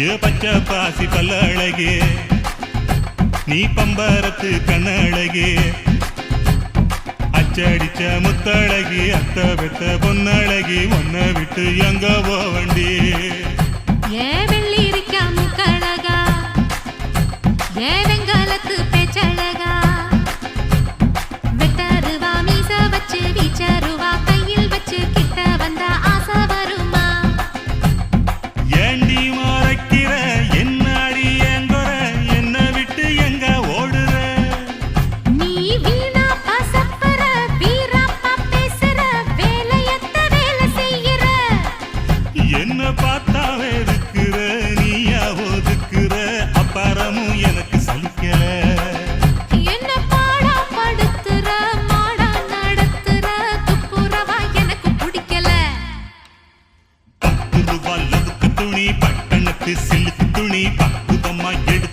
பச்சை பாசி பல்லழகே நீ பம்பரத்து கண்ணழகே அச்சடிச்ச முத்தழகி அத்த பெத்த பொன்னழகி ஒன்ன விட்டு எங்க போவண்டி ஏ வெள்ளி இருக்கா முக்கழகா ஏ வெங்காலத்து பேச்சழகா வெட்டருவா மீச வச்சு வீச்சருவா கையில் வச்சு கிட்ட வந்தா ஆசை வருமா ஏண்டி மறைக்கிற என்னாடி எங்கொற என்ன விட்டு எங்க ஓடுற நீ வீணா பசப்பற வீராப்பா பேசுற வேலையத்த வேலை செய்யற என்ன பார்த்தாவே இருக்கிற நீயா ஒதுக்குற அப்பாரமும் எனக்கு சலிக்கல என்ன பாடா படுத்துற மாடா நடத்துற துப்புரவா எனக்கு பிடிக்கல 10 ரூபாய் லவுக்கு துணி பட்டணத்து சில்லுக்கு துணி பக்குவமா எடுத்து